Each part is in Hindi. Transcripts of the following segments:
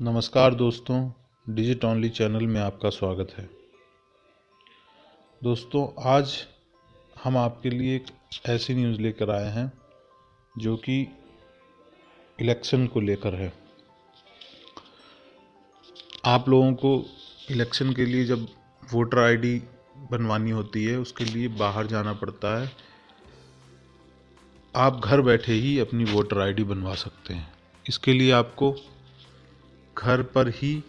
नमस्कार दोस्तों, डिजिट ओनली चैनल में आपका स्वागत है। दोस्तों, आज हम आपके लिए एक ऐसी न्यूज़ लेकर आए हैं जो कि इलेक्शन को लेकर है। आप लोगों को इलेक्शन के लिए जब वोटर आईडी बनवानी होती है, उसके लिए बाहर जाना पड़ता है। आप घर बैठे ही अपनी वोटर आईडी बनवा सकते हैं। इसके लिए आपको घर पर ही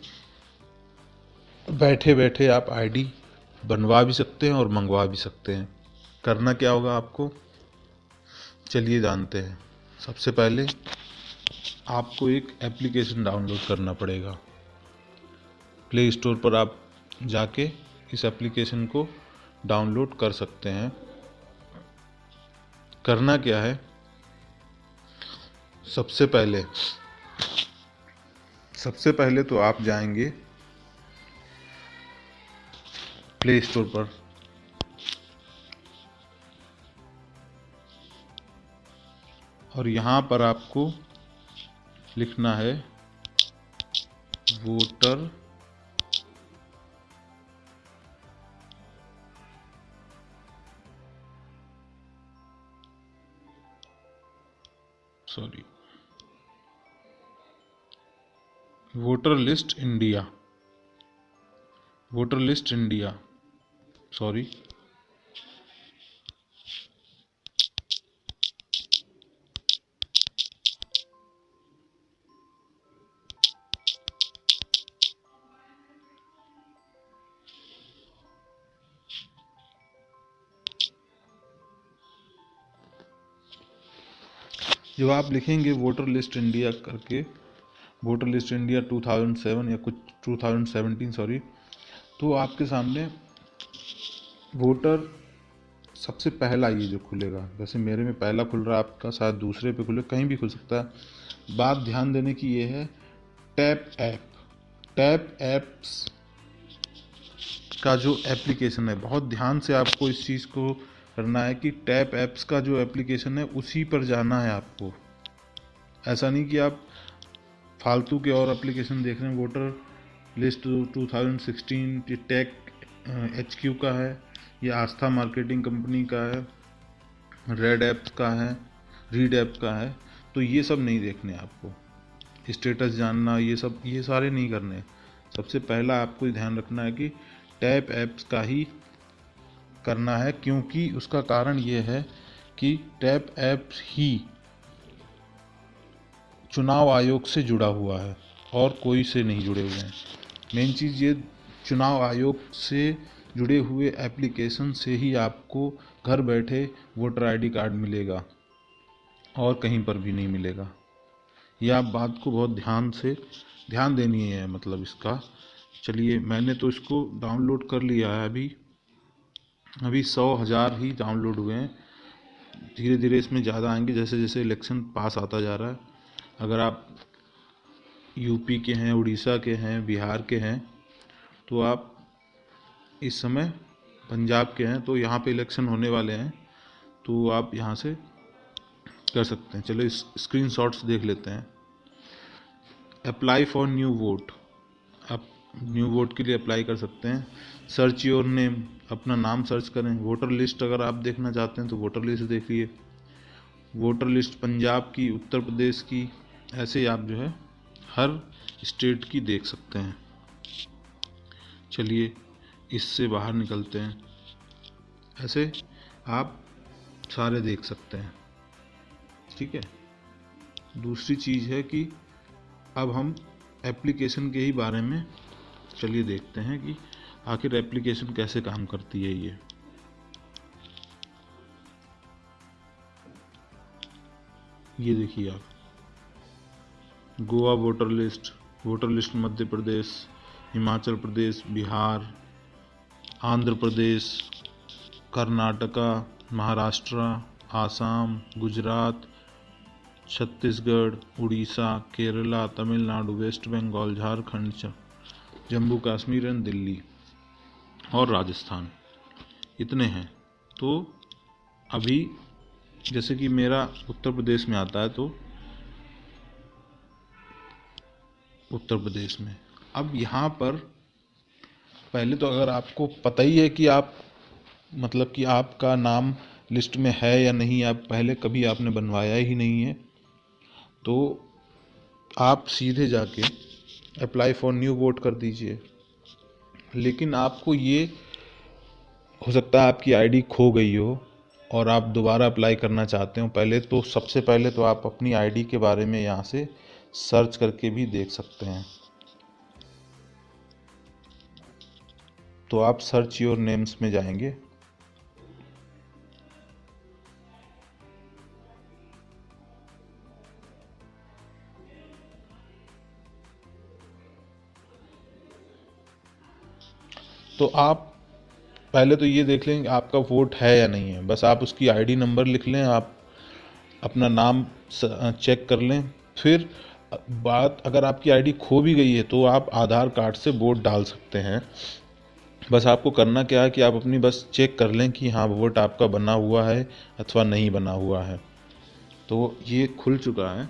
बैठे बैठे आप आईडी बनवा भी सकते हैं और मंगवा भी सकते हैं। करना क्या होगा आपको, चलिए जानते हैं। सबसे पहले आपको एक एप्लीकेशन डाउनलोड करना पड़ेगा। प्ले स्टोर पर आप जाके इस एप्लीकेशन को डाउनलोड कर सकते हैं। करना क्या है, सबसे पहले तो आप जाएंगे प्ले स्टोर पर। और यहाँ पर आपको लिखना है वोटर लिस्ट इंडिया जब आप लिखेंगे वोटर लिस्ट इंडिया करके, वोटर लिस्ट इंडिया 2007 या कुछ 2017 तो आपके सामने वोटर सबसे पहला ये जो खुलेगा। वैसे मेरे में पहला खुल रहा है, आपका शायद दूसरे पे खुले, कहीं भी खुल सकता है। बात ध्यान देने की ये है, टैप एप्स का जो एप्लीकेशन है, बहुत ध्यान से आपको इस चीज़ को करना है कि टैप एप्स का जो एप्लीकेशन है उसी पर जाना है आपको। ऐसा नहीं कि आप फालतू के और एप्लीकेशन देख रहे हैं। वोटर लिस्ट 2016 टेक HQ का है, या आस्था मार्केटिंग कंपनी का है, रीड ऐप का है। तो ये सब नहीं देखने आपको, स्टेटस जानना, ये सारे नहीं करने। सबसे पहला आपको ध्यान रखना है कि टैप एप्स का ही करना है, क्योंकि उसका कारण ये है कि टैप एप्स ही चुनाव आयोग से जुड़ा हुआ है और कोई से नहीं जुड़े हुए हैं। मेन चीज़ ये, चुनाव आयोग से जुड़े हुए एप्लीकेशन से ही आपको घर बैठे वोटर आईडी कार्ड मिलेगा और कहीं पर भी नहीं मिलेगा। ये आप बात को बहुत ध्यान देनी है, मतलब इसका। चलिए, मैंने तो इसको डाउनलोड कर लिया है। अभी 100,000 ही डाउनलोड हुए हैं। धीरे धीरे इसमें ज़्यादा आएंगे जैसे जैसे इलेक्शन पास आता जा रहा है। अगर आप यूपी के हैं, उड़ीसा के हैं, बिहार के हैं, तो आप इस समय पंजाब के हैं, तो यहाँ पे इलेक्शन होने वाले हैं, तो आप यहाँ से कर सकते हैं। चलो इस स्क्रीनशॉट्स देख लेते हैं। अप्लाई फॉर न्यू वोट, आप न्यू वोट के लिए अप्लाई कर सकते हैं। सर्च योर नेम, अपना नाम सर्च करें। वोटर लिस्ट अगर आप देखना चाहते हैं तो वोटर लिस्ट देखिए। वोटर लिस्ट पंजाब की, उत्तर प्रदेश की, ऐसे ही आप जो है हर स्टेट की देख सकते हैं। चलिए इससे बाहर निकलते हैं। ऐसे आप सारे देख सकते हैं, ठीक है। दूसरी चीज़ है कि अब हम एप्लीकेशन के ही बारे में चलिए देखते हैं कि आखिर एप्लीकेशन कैसे काम करती है। ये देखिए आप, Goa voter list Madhya Pradesh, Himachal Pradesh, Bihar, Andhra Pradesh, Karnataka, Maharashtra, Assam, Gujarat, Chhattisgarh, Orissa, Kerala, Tamil Nadu, West Bengal, Jharkhand, Jammu Kashmir and Delhi और राजस्थान, इतने हैं। तो अभी जैसे कि मेरा उत्तर प्रदेश में आता है, तो उत्तर प्रदेश में। अब यहाँ पर पहले तो अगर आपको पता ही है कि आप मतलब कि आपका नाम लिस्ट में है या नहीं, आप पहले कभी आपने बनवाया ही नहीं है, तो आप सीधे जाके अप्लाई फॉर न्यू वोट कर दीजिए। लेकिन आपको ये हो सकता है आपकी आईडी खो गई हो और आप दोबारा अप्लाई करना चाहते हो, पहले तो सबसे पहले तो आप अपनी आईडी के बारे में यहाँ से सर्च करके भी देख सकते हैं। तो आप सर्च योर नेम्स में जाएंगे, तो आप पहले तो ये देख लें आपका वोट है या नहीं है। बस आप उसकी आईडी नंबर लिख लें, आप अपना नाम चेक कर लें। फिर बात अगर आपकी आईडी खो भी गई है तो आप आधार कार्ड से वोट डाल सकते हैं। बस आपको करना क्या है कि आप अपनी बस चेक कर लें कि हाँ वोट आपका बना हुआ है अथवा नहीं बना हुआ है। तो ये खुल चुका है,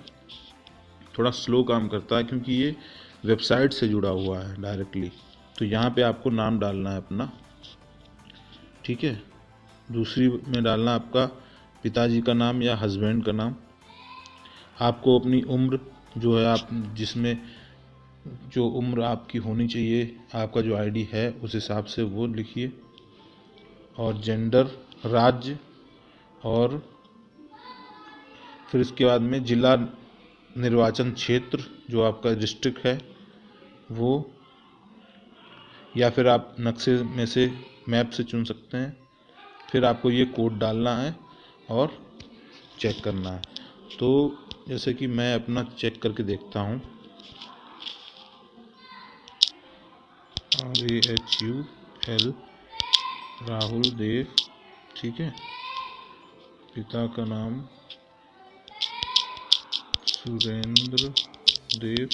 थोड़ा स्लो काम करता है क्योंकि ये वेबसाइट से जुड़ा हुआ है डायरेक्टली। तो यहाँ पे आपको नाम डालना है अपना, ठीक है। दूसरी में डालना आपका पिताजी का नाम या हस्बैंड का नाम। आपको अपनी उम्र जो है, आप जिसमें जो उम्र आपकी होनी चाहिए, आपका जो आईडी है उस हिसाब से वो लिखिए। और जेंडर, राज्य, और फिर इसके बाद में जिला निर्वाचन क्षेत्र जो आपका डिस्ट्रिक्ट है वो, या फिर आप नक्शे में से मैप से चुन सकते हैं। फिर आपको ये कोड डालना है और चेक करना है। तो जैसे कि मैं अपना चेक करके देखता हूँ, RAHUL राहुल देव, ठीक है। पिता का नाम सुरेंद्र देव,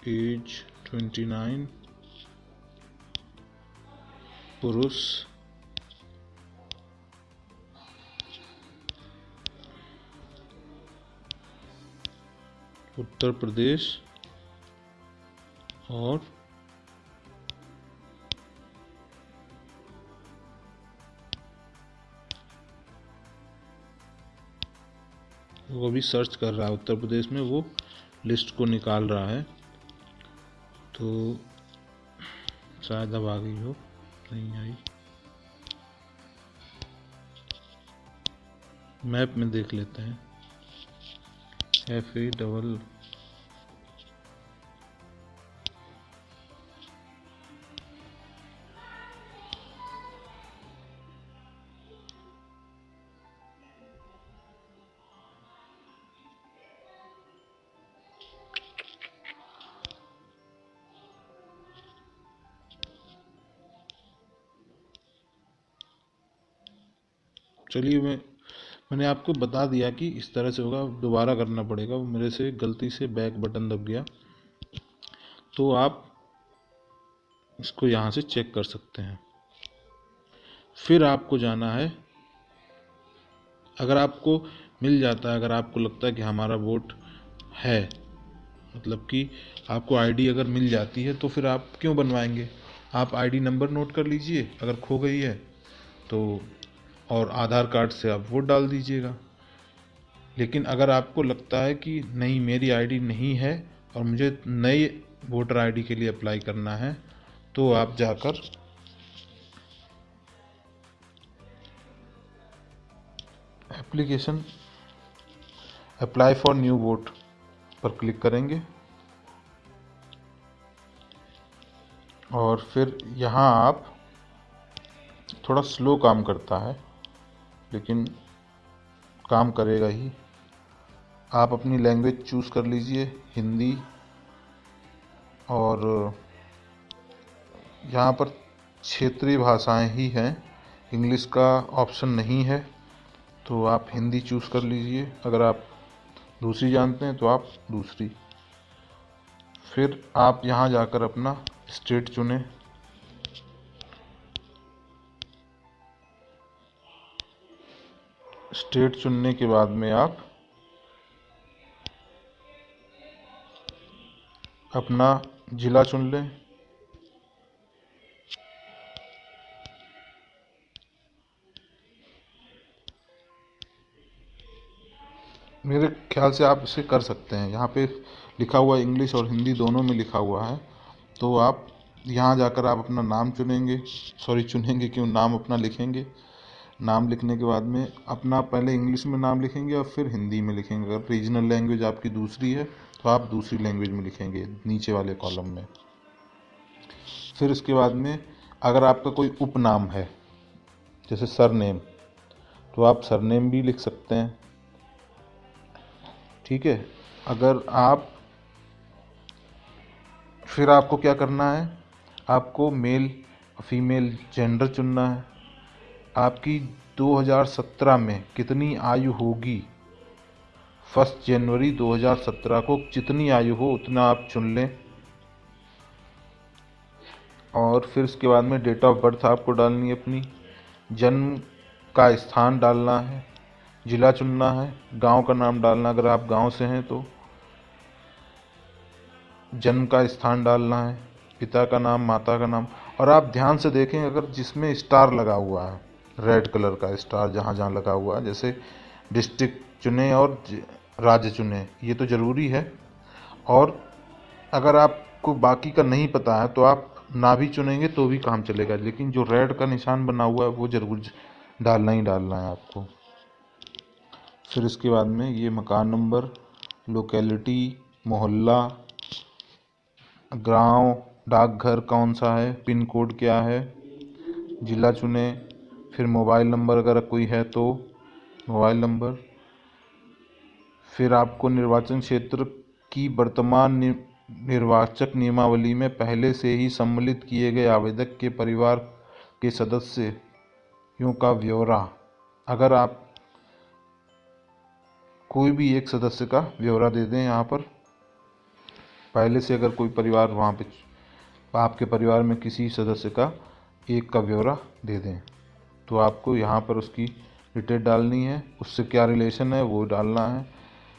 एज 29, पुरुष, उत्तर प्रदेश, और वो अभी सर्च कर रहा है उत्तर प्रदेश में, वो लिस्ट को निकाल रहा है। तो शायद अब आ गई हो, नहीं आई। मैप में देख लेते हैं, FA चलिए मैंने आपको बता दिया कि इस तरह से होगा, दोबारा करना पड़ेगा। मेरे से गलती से बैक बटन दब गया, तो आप इसको यहाँ से चेक कर सकते हैं। फिर आपको जाना है, अगर आपको मिल जाता है, अगर आपको लगता है कि हमारा वोट है, मतलब कि आपको आईडी अगर मिल जाती है, तो फिर आप क्यों बनवाएंगे। आप आईडी नंबर नोट कर लीजिए अगर खो गई है तो, और आधार कार्ड से आप वोट डाल दीजिएगा। लेकिन अगर आपको लगता है कि नहीं मेरी आईडी नहीं है और मुझे नई वोटर आईडी के लिए अप्लाई करना है, तो आप जाकर application apply for new vote पर क्लिक करेंगे और फिर यहाँ आप, थोड़ा स्लो काम करता है लेकिन काम करेगा ही। आप अपनी लैंग्वेज चूज़ कर लीजिए, हिंदी, और यहाँ पर क्षेत्रीय भाषाएं ही हैं, इंग्लिश का ऑप्शन नहीं है, तो आप हिंदी चूज़ कर लीजिए। अगर आप दूसरी जानते हैं तो आप दूसरी। फिर आप यहाँ जाकर अपना स्टेट चुनें। स्टेट चुनने के बाद में आप अपना ज़िला चुन लें। मेरे ख्याल से आप इसे कर सकते हैं। यहाँ पे लिखा हुआ है, इंग्लिश और हिंदी दोनों में लिखा हुआ है। तो आप यहाँ जाकर आप अपना नाम चुनेंगे क्यों, नाम अपना लिखेंगे। नाम लिखने के बाद में अपना पहले इंग्लिश में नाम लिखेंगे और फिर हिंदी में लिखेंगे। अगर रीजनल लैंग्वेज आपकी दूसरी है तो आप दूसरी लैंग्वेज में लिखेंगे नीचे वाले कॉलम में। फिर इसके बाद में अगर आपका कोई उपनाम है जैसे सरनेम, तो आप सरनेम भी लिख सकते हैं। ठीक है। फिर आपको क्या करना है, आपको मेल फीमेल जेंडर चुनना है। आपकी 2017 में कितनी आयु होगी, 1 जनवरी 2017 को जितनी आयु हो उतना आप चुन लें। और फिर इसके बाद में डेट ऑफ बर्थ आपको डालनी है अपनी, जन्म का स्थान डालना है, ज़िला चुनना है, गांव का नाम डालना अगर आप गांव से हैं तो, जन्म का स्थान डालना है, पिता का नाम, माता का नाम। और आप ध्यान से देखें, अगर जिसमें स्टार लगा हुआ है, रेड कलर का स्टार जहाँ जहाँ लगा हुआ है, जैसे डिस्ट्रिक्ट चुने और राज्य चुने, ये तो ज़रूरी है। और अगर आपको बाकी का नहीं पता है तो आप ना भी चुनेंगे तो भी काम चलेगा, लेकिन जो रेड का निशान बना हुआ है वो ज़रूर डालना ही डालना है आपको। फिर इसके बाद में ये मकान नंबर, लोकेलिटी, मोहल्ला, गांव, डाकघर कौन सा है, पिन कोड क्या है, ज़िला चुने। फिर मोबाइल नंबर अगर कोई है तो मोबाइल नंबर। फिर आपको निर्वाचन क्षेत्र की वर्तमान निर्वाचक नियमावली में पहले से ही सम्मिलित किए गए आवेदक के परिवार के सदस्यों का ब्यौरा, अगर आप कोई भी एक सदस्य का ब्यौरा दे दें यहाँ पर, पहले से अगर कोई परिवार वहाँ पे आपके परिवार में किसी सदस्य का एक का ब्यौरा दे दें, तो आपको यहाँ पर उसकी डिटेल डालनी है, उससे क्या रिलेशन है वो डालना है।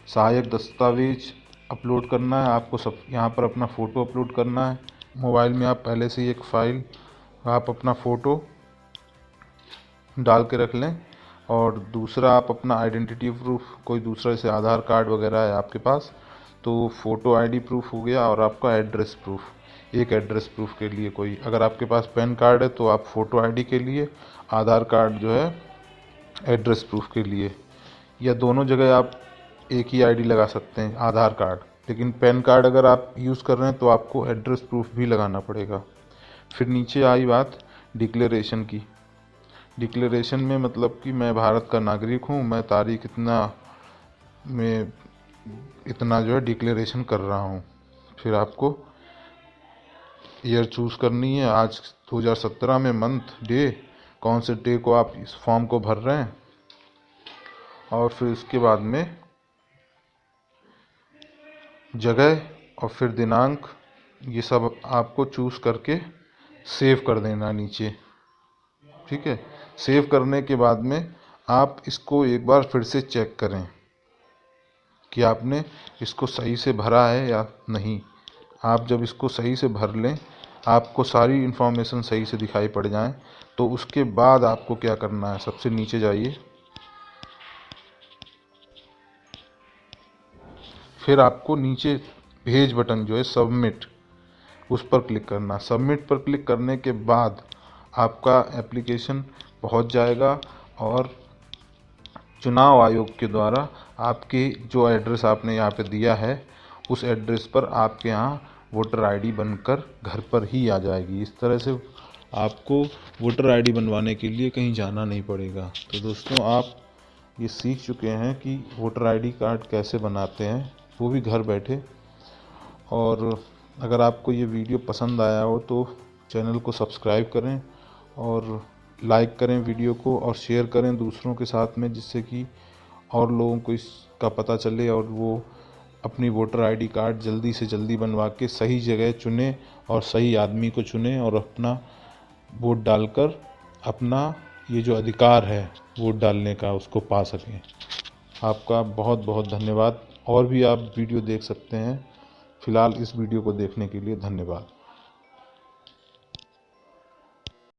सहायक दस्तावेज अपलोड करना है आपको, सब यहाँ पर अपना फ़ोटो अपलोड करना है। मोबाइल में आप पहले से ही एक फ़ाइल आप अपना फ़ोटो डाल के रख लें। और दूसरा आप अपना आइडेंटिटी प्रूफ, कोई दूसरा जैसे आधार कार्ड वगैरह है आपके पास तो फ़ोटो आईडी प्रूफ हो गया। और आपका एड्रेस प्रूफ, एक एड्रेस प्रूफ के लिए कोई, अगर आपके पास पैन कार्ड है तो आप फ़ोटो आईडी के लिए, आधार कार्ड जो है एड्रेस प्रूफ के लिए, या दोनों जगह आप एक ही आईडी लगा सकते हैं आधार कार्ड, लेकिन पैन कार्ड अगर आप यूज़ कर रहे हैं तो आपको एड्रेस प्रूफ भी लगाना पड़ेगा। फिर नीचे आई बात डिक्लेरेशन की। डिक्लेरेशन में मतलब कि मैं भारत का नागरिक हूँ, मैं तारीख इतना जो है डिक्लेरेशन कर रहा हूँ। फिर आपको ईयर चूज़ करनी है, आज 2017 में मंथ, डे, कौन से डे को आप इस फॉर्म को भर रहे हैं। और फिर उसके बाद में जगह और फिर दिनांक, ये सब आपको चूज़ करके सेव कर देना नीचे। ठीक है। सेव करने के बाद में आप इसको एक बार फिर से चेक करें कि आपने इसको सही से भरा है या नहीं। आप जब इसको सही से भर लें, आपको सारी इन्फॉर्मेशन सही से दिखाई पड़ जाए, तो उसके बाद आपको क्या करना है, सबसे नीचे जाइए, फिर आपको नीचे भेज बटन जो है सबमिट, उस पर क्लिक करना। सबमिट पर क्लिक करने के बाद आपका एप्लीकेशन पहुंच जाएगा और चुनाव आयोग के द्वारा आपके जो एड्रेस आपने यहाँ पे दिया है उस एड्रेस पर आपके यहाँ वोटर आईडी बनकर घर पर ही आ जाएगी। इस तरह से आपको वोटर आईडी बनवाने के लिए कहीं जाना नहीं पड़ेगा। तो दोस्तों, आप ये सीख चुके हैं कि वोटर आईडी कार्ड कैसे बनाते हैं, वो भी घर बैठे। और अगर आपको ये वीडियो पसंद आया हो तो चैनल को सब्सक्राइब करें और लाइक करें वीडियो को, और शेयर करें दूसरों के साथ में, जिससे कि और लोगों को इसका पता चले और वो अपनी वोटर आईडी कार्ड जल्दी से जल्दी बनवा के सही जगह चुने और सही आदमी को चुने और अपना वोट डालकर अपना ये जो अधिकार है वोट डालने का उसको पा सकें। आपका बहुत बहुत धन्यवाद। और भी आप वीडियो देख सकते हैं। फ़िलहाल इस वीडियो को देखने के लिए धन्यवाद।